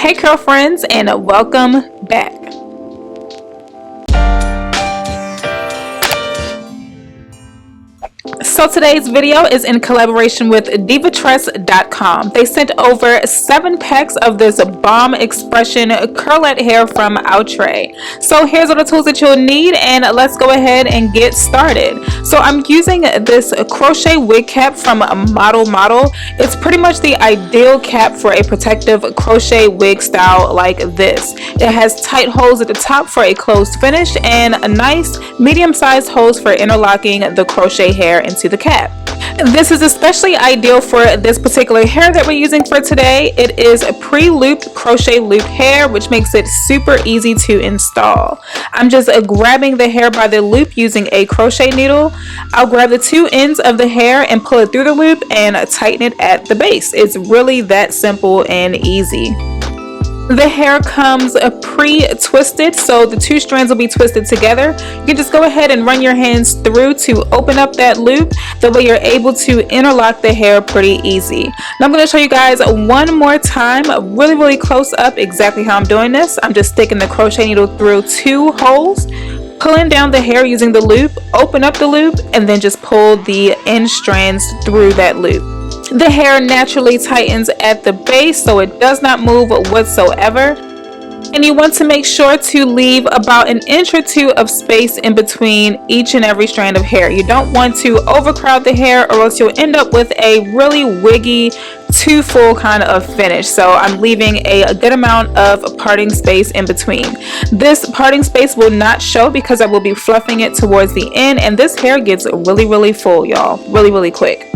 Hey curl friends, and welcome back. So today's video is in collaboration with Divatress.com. They sent over 7 packs of this bomb X-Pression curlette hair from Outre. So here's all the tools that you'll need, and let's go ahead and get started. So I'm using this crochet wig cap from Model. It's pretty much the ideal cap for a protective crochet wig style like this. It has tight holes at the top for a closed finish and a nice medium-sized holes for interlocking the crochet hair into the cap. This is especially ideal for this particular hair that we're using for today. It is a pre-looped crochet loop hair, which makes it super easy to install. I'm just grabbing the hair by the loop using a crochet needle. I'll grab the 2 ends of the hair and pull it through the loop and tighten it at the base. It's really that simple and easy. The hair comes pre-twisted, so the 2 strands will be twisted together. You can just go ahead and run your hands through to open up that loop. That way you're able to interlock the hair pretty easy. Now I'm going to show you guys one more time, really close up, exactly how I'm doing this. I'm just sticking the crochet needle through 2 holes, pulling down the hair using the loop, open up the loop, and then just pull the end strands through that loop. The hair naturally tightens at the base, so it does not move whatsoever. And you want to make sure to leave about 1 inch or 2 of space in between each and every strand of hair. You don't want to overcrowd the hair, or else you'll end up with a really wiggy, too full kind of finish. So I'm leaving a good amount of parting space in between. This parting space will not show because I will be fluffing it towards the end, and this hair gets really full, y'all, really quick.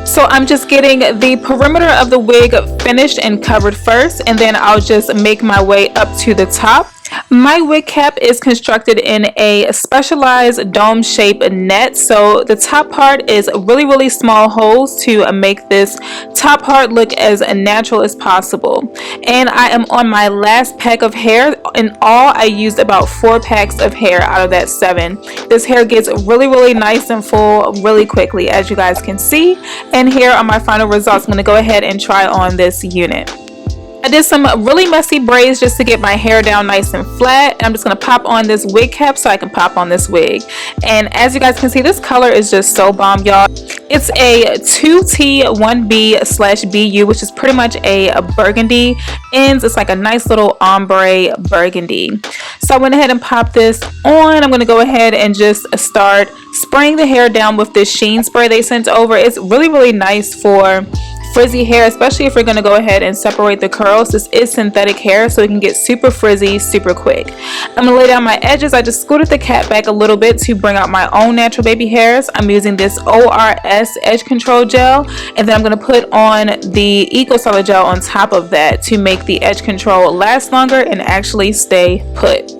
So I'm just getting the perimeter of the wig finished and covered first, and then I'll just make my way up to the top. My wig cap is constructed in a specialized dome shaped net, so the top part is really small holes to make this top part look as natural as possible. And I am on my last pack of hair. In all, I used about 4 packs of hair out of that 7. This hair gets really nice and full really quickly, as you guys can see. And here are my final results. I'm going to go ahead and try on this unit. I did some really messy braids just to get my hair down nice and flat. I'm just going to pop on this wig cap so I can pop on this wig. And as you guys can see, this color is just so bomb, y'all. It's a 2T1B/BU, which is pretty much a burgundy ends. It's like a nice little ombre burgundy. So I went ahead and popped this on. I'm going to go ahead and just start spraying the hair down with this sheen spray they sent over. It's really nice for frizzy hair, especially if you're going to go ahead and separate the curls. This is synthetic hair, so it can get super frizzy super quick. I'm going to lay down my edges. I just scooted the cap back a little bit to bring out my own natural baby hairs. I'm using this ORS edge control gel, and then I'm going to put on the Eco Solid gel on top of that to make the edge control last longer and actually stay put.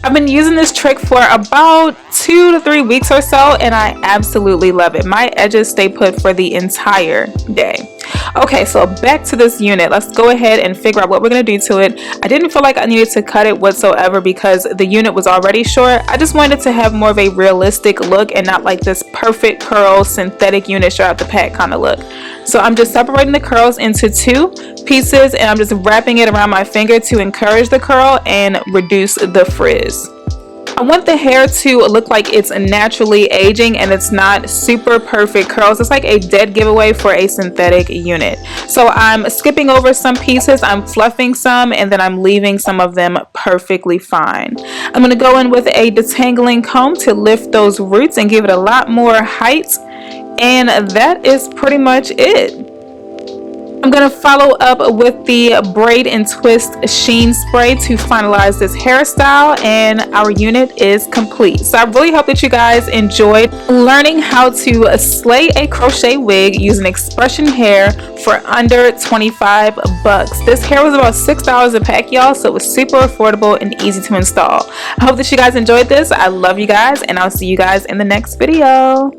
I've been using this trick for about 2 to 3 weeks or so, and I absolutely love it. My edges stay put for the entire day. Okay, so back to this unit. Let's go ahead and figure out what we're going to do to it. I didn't feel like I needed to cut it whatsoever because the unit was already short. I just wanted to have more of a realistic look and not like this perfect curl synthetic unit straight out the pack kind of look. So I'm just separating the curls into 2 pieces, and I'm just wrapping it around my finger to encourage the curl and reduce the frizz. I want the hair to look like it's naturally aging and it's not super perfect curls. It's like a dead giveaway for a synthetic unit. So I'm skipping over some pieces, I'm fluffing some, and then I'm leaving some of them perfectly fine. I'm going to go in with a detangling comb to lift those roots and give it a lot more height. And that is pretty much it. I'm going to follow up with the Braid and Twist Sheen Spray to finalize this hairstyle, and our unit is complete. So I really hope that you guys enjoyed learning how to slay a crochet wig using X-Pression hair for under 25 bucks. This hair was about $6 a pack, y'all, so it was super affordable and easy to install. I hope that you guys enjoyed this. I love you guys, and I'll see you guys in the next video.